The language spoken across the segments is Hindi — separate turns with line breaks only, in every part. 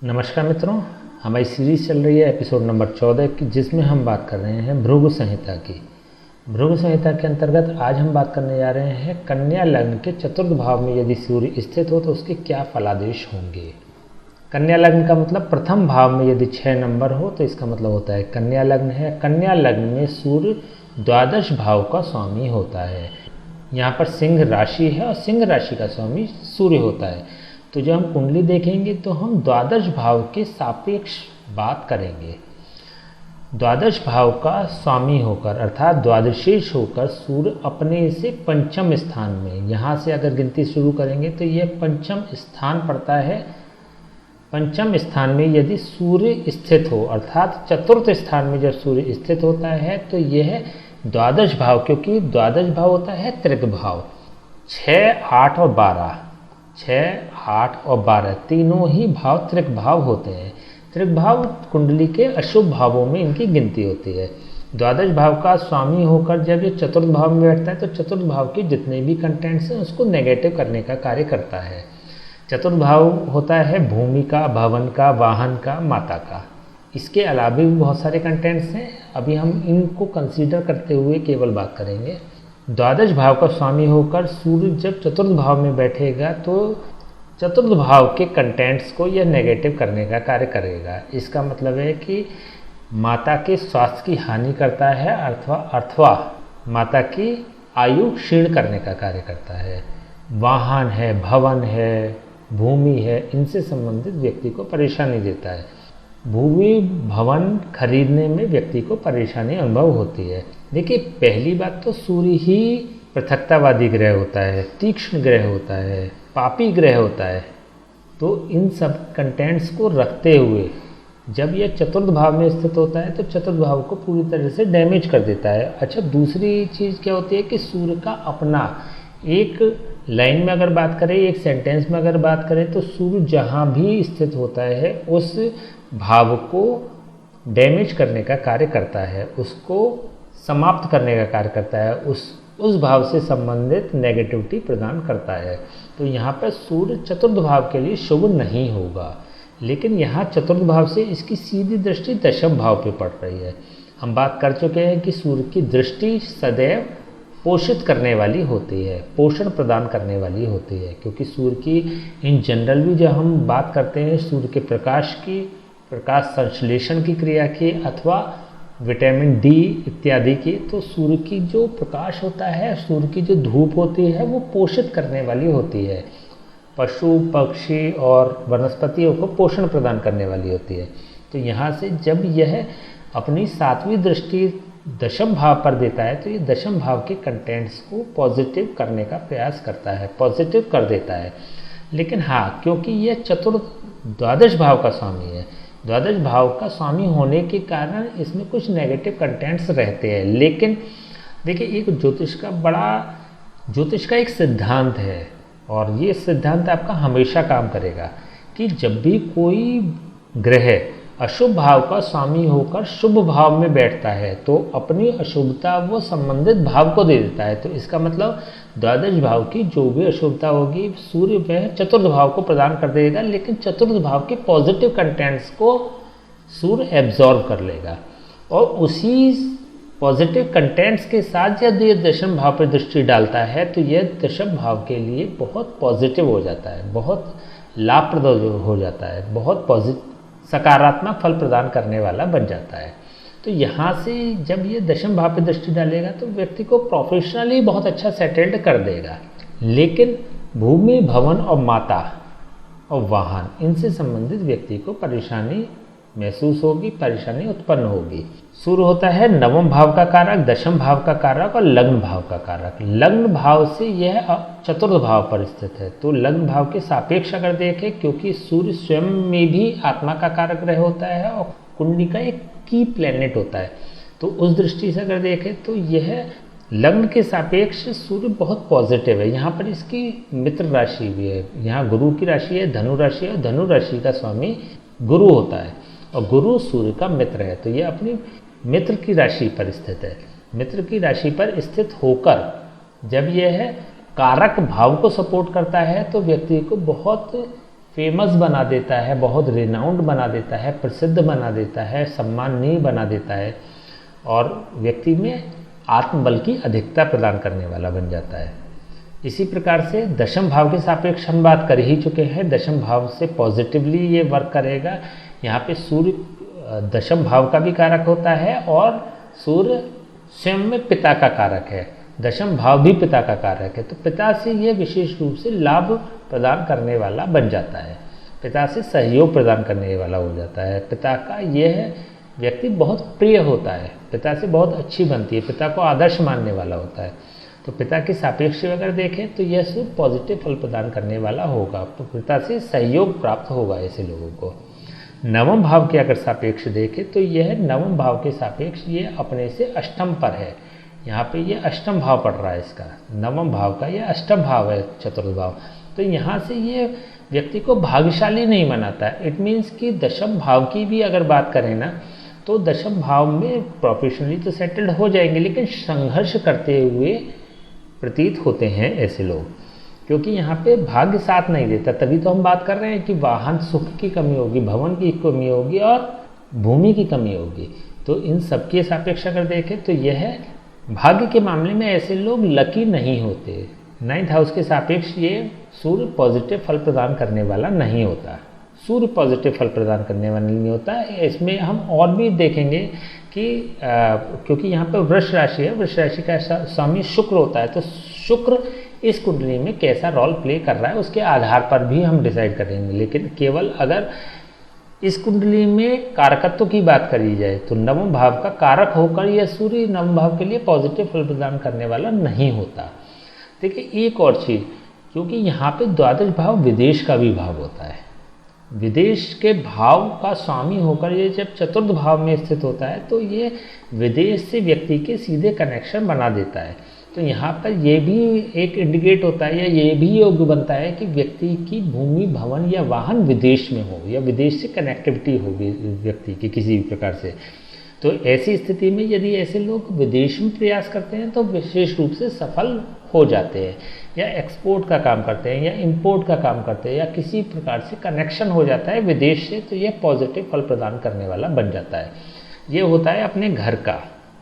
नमस्कार मित्रों, हमारी सीरीज़ चल रही है एपिसोड नंबर 14 की, जिसमें हम बात कर रहे हैं भृगु संहिता की। भृगु संहिता के अंतर्गत आज हम बात करने जा रहे हैं कन्या लग्न के चतुर्थ भाव में यदि सूर्य स्थित हो तो उसके क्या फलादेश होंगे। कन्या लग्न का मतलब प्रथम भाव में यदि 6 नंबर हो तो इसका मतलब होता है कन्या लग्न है। कन्या लग्न में सूर्य द्वादश भाव का स्वामी होता है। यहाँ पर सिंह राशि है और सिंह राशि का स्वामी सूर्य होता है। तो जब हम कुंडली देखेंगे तो हम द्वादश भाव के सापेक्ष बात करेंगे। द्वादश भाव का स्वामी होकर अर्थात द्वादशीश होकर सूर्य अपने से पंचम स्थान में, यहाँ से अगर गिनती शुरू करेंगे तो यह पंचम स्थान पड़ता है। पंचम स्थान में यदि सूर्य स्थित हो अर्थात चतुर्थ स्थान में जब सूर्य स्थित होता है तो यह द्वादश भाव, क्योंकि द्वादश भाव होता है त्रिक भाव, 6, 8 और 12, 6, 8 और 12 तीनों ही भाव त्रिक भाव होते हैं। त्रिक भाव कुंडली के अशुभ भावों में इनकी गिनती होती है। द्वादश भाव का स्वामी होकर जब ये चतुर्थ भाव में बैठता है तो चतुर्थ भाव के जितने भी कंटेंट्स हैं उसको नेगेटिव करने का कार्य करता है। चतुर्थ भाव होता है भूमि का, भवन का, वाहन का, माता का। इसके अलावा भी बहुत सारे कंटेंट्स हैं, अभी हम इनको कंसीडर करते हुए केवल बात करेंगे। द्वादश भाव का स्वामी होकर सूर्य जब चतुर्थ भाव में बैठेगा तो चतुर्थ भाव के कंटेंट्स को यह नेगेटिव करने का कार्य करेगा। इसका मतलब है कि माता के स्वास्थ्य की हानि करता है अथवा माता की आयु क्षीण करने का कार्य करता है। वाहन है, भवन है, भूमि है, इनसे संबंधित व्यक्ति को परेशानी देता है। भूमि भवन खरीदने में व्यक्ति को परेशानी अनुभव होती है। देखिए, पहली बात तो सूर्य ही पृथकतावादी ग्रह होता है, तीक्ष्ण ग्रह होता है, पापी ग्रह होता है। तो इन सब कंटेंट्स को रखते हुए जब यह चतुर्थ भाव में स्थित होता है तो चतुर्थ भाव को पूरी तरह से डैमेज कर देता है। अच्छा, दूसरी चीज़ क्या होती है कि सूर्य का अपना एक लाइन में अगर बात करें, एक सेंटेंस में अगर बात करें तो सूर्य जहाँ भी स्थित होता है उस भाव को डैमेज करने का कार्य करता है, उसको समाप्त करने का कार्य करता है, उस भाव से संबंधित नेगेटिविटी प्रदान करता है। तो यहाँ पर सूर्य चतुर्थ भाव के लिए शुभ नहीं होगा, लेकिन यहाँ चतुर्थ भाव से इसकी सीधी दृष्टि दशम भाव पे पड़ रही है। हम बात कर चुके हैं कि सूर्य की दृष्टि सदैव पोषित करने वाली होती है, पोषण प्रदान करने वाली होती है, क्योंकि सूर्य की इन जनरल भी जब हम बात करते हैं सूर्य के प्रकाश की, प्रकाश संश्लेषण की क्रिया की अथवा विटामिन डी इत्यादि की, तो सूर्य की जो प्रकाश होता है, सूर्य की जो धूप होती है वो पोषित करने वाली होती है, पशु पक्षी और वनस्पतियों को पोषण प्रदान करने वाली होती है। तो यहाँ से जब यह अपनी 7वीं दृष्टि दशम भाव पर देता है तो ये दशम भाव के कंटेंट्स को पॉजिटिव करने का प्रयास करता है, पॉजिटिव कर देता है। लेकिन हाँ, क्योंकि यह द्वादश भाव का स्वामी है, द्वादश भाव का स्वामी होने के कारण इसमें कुछ नेगेटिव कंटेंट्स रहते हैं। लेकिन देखिए, एक ज्योतिष का एक सिद्धांत है और ये सिद्धांत आपका हमेशा काम करेगा कि जब भी कोई ग्रह अशुभ भाव का स्वामी होकर शुभ भाव में बैठता है तो अपनी अशुभता वो संबंधित भाव को दे देता है। तो इसका मतलब द्वादश भाव की जो भी अशुभता होगी सूर्य वह चतुर्थ भाव को प्रदान कर देगा, लेकिन चतुर्थ भाव के पॉजिटिव कंटेंट्स को सूर्य एब्जॉर्ब कर लेगा और उसी पॉजिटिव कंटेंट्स के साथ यदि ये दशम भाव पर दृष्टि डालता है तो यह दशम भाव के लिए बहुत पॉजिटिव हो जाता है, बहुत लाभप्रद हो जाता है, बहुत सकारात्मक फल प्रदान करने वाला बन जाता है। तो यहाँ से जब ये दशम भाव पे दृष्टि डालेगा तो व्यक्ति को प्रोफेशनली बहुत अच्छा सेटल्ड कर देगा। लेकिन भूमि भवन और माता और वाहन इनसे संबंधित व्यक्ति को परेशानी महसूस होगी, परेशानी उत्पन्न होगी। सूर्य होता है नवम भाव का कारक, दशम भाव का कारक और लग्न भाव का कारक। लग्न भाव से यह चतुर्थ भाव पर स्थित है। तो लग्न भाव के सापेक्ष अगर देखें, क्योंकि सूर्य स्वयं में भी आत्मा का कारक ग्रह होता है और कुंडली का एक की प्लेनेट होता है, तो उस दृष्टि से अगर देखें तो यह लग्न के सापेक्ष सूर्य बहुत पॉजिटिव है। यहाँ पर इसकी मित्र राशि भी है, यहाँ गुरु की राशि है, धनु राशि है और धनु राशि का स्वामी गुरु होता है और गुरु सूर्य का मित्र है। तो ये अपनी मित्र की राशि पर स्थित है। मित्र की राशि पर स्थित होकर जब यह कारक भाव को सपोर्ट करता है तो व्यक्ति को बहुत फेमस बना देता है, बहुत रिनाउंड बना देता है, प्रसिद्ध बना देता है, सम्माननीय बना देता है और व्यक्ति में आत्मबल की अधिकता प्रदान करने वाला बन जाता है। इसी प्रकार से दशम भाव के सापेक्ष हम बात कर ही चुके हैं। दशम भाव से पॉजिटिवली ये वर्क करेगा। यहाँ पे सूर्य दशम भाव का भी कारक होता है और सूर्य स्वयं में पिता का कारक है। दशम भाव भी पिता का कारक है, तो पिता से ये विशेष रूप से लाभ प्रदान करने वाला बन जाता है, पिता से सहयोग प्रदान करने वाला हो जाता है। पिता का यह व्यक्ति बहुत प्रिय होता है, पिता से बहुत अच्छी बनती है, पिता को आदर्श मानने वाला होता है। तो पिता के सापेक्ष अगर देखें तो यह सिर्फ पॉजिटिव फल प्रदान करने वाला होगा, तो पिता से सहयोग प्राप्त होगा ऐसे लोगों को। नवम भाव के अगर सापेक्ष देखें तो यह नवम भाव के सापेक्ष ये अपने से अष्टम पर है। यहाँ पे ये अष्टम भाव पड़ रहा है इसका, नवम भाव का यह अष्टम भाव है, चतुर्थ भाव। तो यहाँ से ये व्यक्ति को भाग्यशाली नहीं बनाता है। इट मीन्स कि दशम भाव की भी अगर बात करें ना, तो दशम भाव में प्रोफेशनली तो सेटल्ड हो जाएंगे, लेकिन संघर्ष करते हुए प्रतीत होते हैं ऐसे लोग, क्योंकि यहाँ पे भाग्य साथ नहीं देता। तभी तो हम बात कर रहे हैं कि वाहन सुख की कमी होगी, भवन की कमी होगी और भूमि की कमी होगी। तो इन सबके सापेक्ष अगर देखें तो यह भाग्य के मामले में ऐसे लोग लकी नहीं होते। 9th हाउस के सापेक्ष ये सूर्य पॉजिटिव फल प्रदान करने वाला नहीं होता, सूर्य पॉजिटिव फल प्रदान करने वाला नहीं होता। इसमें हम और भी देखेंगे कि क्योंकि यहाँ पर वृष राशि है, वृष राशि का स्वामी शुक्र होता है, तो शुक्र इस कुंडली में कैसा रोल प्ले कर रहा है उसके आधार पर भी हम डिसाइड करेंगे। लेकिन केवल अगर इस कुंडली में कारकत्व की बात करी जाए तो नवम भाव का कारक होकर यह सूर्य नवम भाव के लिए पॉजिटिव फल प्रदान करने वाला नहीं होता। देखिए एक और चीज़, क्योंकि यहाँ पे द्वादश भाव विदेश का भी भाव होता है, विदेश के भाव का स्वामी होकर ये जब चतुर्थ भाव में स्थित होता है तो ये विदेश से व्यक्ति के सीधे कनेक्शन बना देता है। तो यहाँ पर ये भी एक इंडिकेट होता है या ये भी योग्य बनता है कि व्यक्ति की भूमि, भवन या वाहन विदेश में हो या विदेश से कनेक्टिविटी हो व्यक्ति की किसी भी प्रकार से। तो ऐसी स्थिति में यदि ऐसे लोग विदेश में प्रयास करते हैं तो विशेष रूप से सफल हो जाते हैं, या एक्सपोर्ट का काम करते हैं या इंपोर्ट का काम करते हैं या किसी प्रकार से कनेक्शन हो जाता है विदेश से, तो यह पॉजिटिव फल प्रदान करने वाला बन जाता है। ये होता है अपने घर का,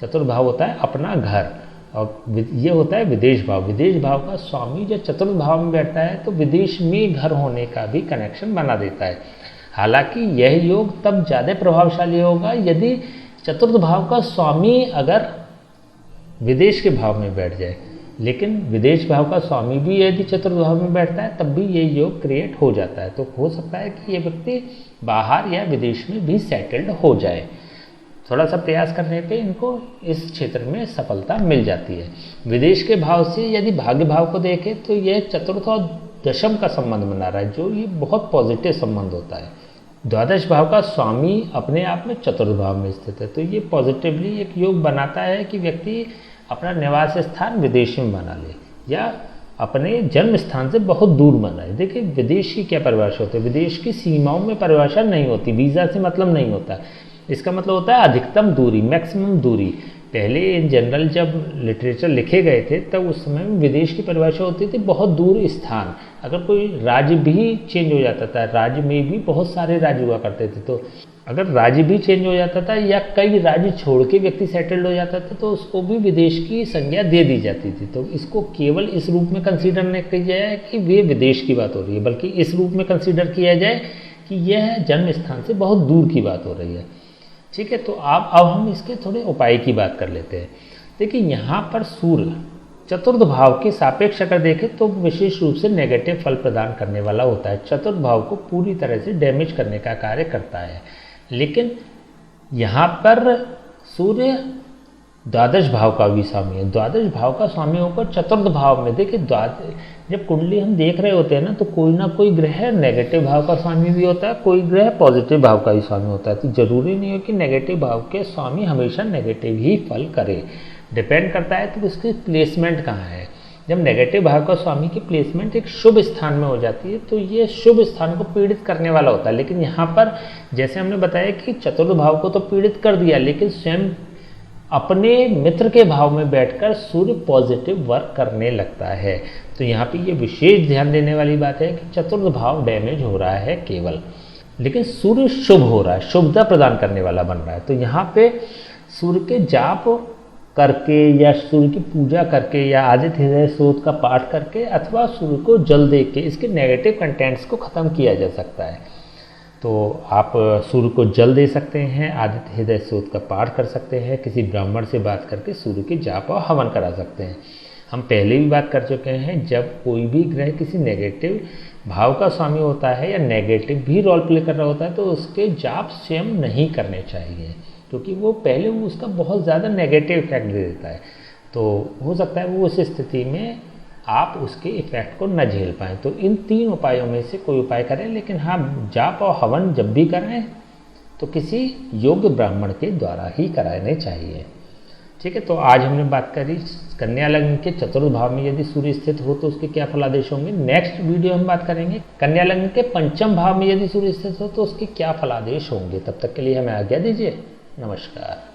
चतुर्थ भाव होता है अपना घर, और ये होता है विदेश भाव। विदेश भाव का स्वामी जब चतुर्थ भाव में बैठता है तो विदेश में घर होने का भी कनेक्शन बना देता है। हालांकि यह योग तब ज़्यादा प्रभावशाली होगा यदि चतुर्थ भाव का स्वामी अगर विदेश के भाव में बैठ जाए, लेकिन विदेश भाव का स्वामी भी यदि चतुर्थ भाव में बैठता है तब भी ये योग क्रिएट हो जाता है। तो हो सकता है कि ये व्यक्ति बाहर या विदेश में भी सेटल्ड हो जाए, थोड़ा सा प्रयास करने पे इनको इस क्षेत्र में सफलता मिल जाती है। विदेश के भाव से यदि भाग्य भाव को देखें तो यह चतुर्थ और दशम का संबंध बना रहा है, जो ये बहुत पॉजिटिव संबंध होता है। द्वादश भाव का स्वामी अपने आप में चतुर्थ भाव में स्थित है, तो ये पॉजिटिवली एक योग बनाता है कि व्यक्ति अपना निवास स्थान विदेश में बना ले या अपने जन्म स्थान से बहुत दूर बनाए। देखिए विदेश की क्या परिभाषा होती है, विदेश की सीमाओं में परिभाषा नहीं होती, वीज़ा से मतलब नहीं होता। इसका मतलब होता है अधिकतम दूरी, मैक्सिमम दूरी। पहले इन जनरल जब लिटरेचर लिखे गए थे तब उस समय में विदेश की परिभाषा होती थी बहुत दूर स्थान। अगर कोई राज्य भी चेंज हो जाता था, राज्य में भी बहुत सारे राज्य हुआ करते थे, तो अगर राज्य भी चेंज हो जाता था या कई राज्य छोड़ के व्यक्ति सेटल्ड हो जाता था तो उसको भी विदेश की संज्ञा दे दी जाती थी। तो इसको केवल इस रूप में कंसीडर नहीं किया जाए कि वे विदेश की बात हो रही है, बल्कि इस रूप में कंसीडर किया जाए कि यह जन्म स्थान से बहुत दूर की बात हो रही है। ठीक है, तो अब हम इसके थोड़े उपाय की बात कर लेते हैं। देखिए यहाँ पर सूर्य चतुर्थ भाव के सापेक्ष अगर देखें तो विशेष रूप से नेगेटिव फल प्रदान करने वाला होता है, चतुर्थ भाव को पूरी तरह से डैमेज करने का कार्य करता है। लेकिन यहाँ पर सूर्य द्वादश भाव का भी स्वामी है, द्वादश भाव का स्वामी होकर चतुर्थ भाव में। देखिए जब कुंडली हम देख रहे होते हैं ना तो कोई ना कोई ग्रह नेगेटिव भाव का स्वामी भी होता है, कोई ग्रह पॉजिटिव भाव का भी स्वामी होता है। तो जरूरी नहीं है कि नेगेटिव भाव के स्वामी हमेशा नेगेटिव ही फल करे, डिपेंड करता है तो उसकी प्लेसमेंट कहाँ है। जब नेगेटिव भाव का स्वामी की प्लेसमेंट एक शुभ स्थान में हो जाती है तो ये शुभ स्थान को पीड़ित करने वाला होता है। लेकिन यहाँ पर जैसे हमने बताया कि चतुर्थ भाव को तो पीड़ित कर दिया, लेकिन स्वयं अपने मित्र के भाव में बैठकर सूर्य पॉजिटिव वर्क करने लगता है। तो यहाँ पे ये विशेष ध्यान देने वाली बात है कि चतुर्थ भाव डैमेज हो रहा है केवल, लेकिन सूर्य शुभ हो रहा है, शुभता प्रदान करने वाला बन रहा है। तो यहाँ पे सूर्य के जाप करके या सूर्य की पूजा करके या आदित्य हृदय स्तोत्र का पाठ करके अथवा सूर्य को जल दे के इसके नेगेटिव कंटेंट्स को ख़त्म किया जा सकता है। तो आप सूर्य को जल दे सकते हैं, आदित्य हृदय स्तोत्र का पाठ कर सकते हैं, किसी ब्राह्मण से बात करके सूर्य की जाप और हवन करा सकते हैं। हम पहले भी बात कर चुके हैं, जब कोई भी ग्रह किसी नेगेटिव भाव का स्वामी होता है या नेगेटिव भी रोल प्ले कर रहा होता है तो उसके जाप स्वयं नहीं करने चाहिए, क्योंकि वो पहले वो उसका बहुत ज़्यादा नेगेटिव इफेक्ट दे देता है। तो हो सकता है वो उस स्थिति में आप उसके इफेक्ट को न झेल पाएँ। तो इन 3 उपायों में से कोई उपाय करें, लेकिन हाँ, जाप और हवन जब भी करें तो किसी योग्य ब्राह्मण के द्वारा ही कराने चाहिए। ठीक है, तो आज हमने बात करी कन्या लग्न के चतुर्थ भाव में यदि सूर्य स्थित हो तो उसके क्या फलादेश होंगे। नेक्स्ट वीडियो हम बात करेंगे कन्या लग्न के पंचम भाव में यदि सूर्य स्थित हो तो उसके क्या फलादेश होंगे। तब तक के लिए हमें आज्ञा दीजिए। नमस्कार।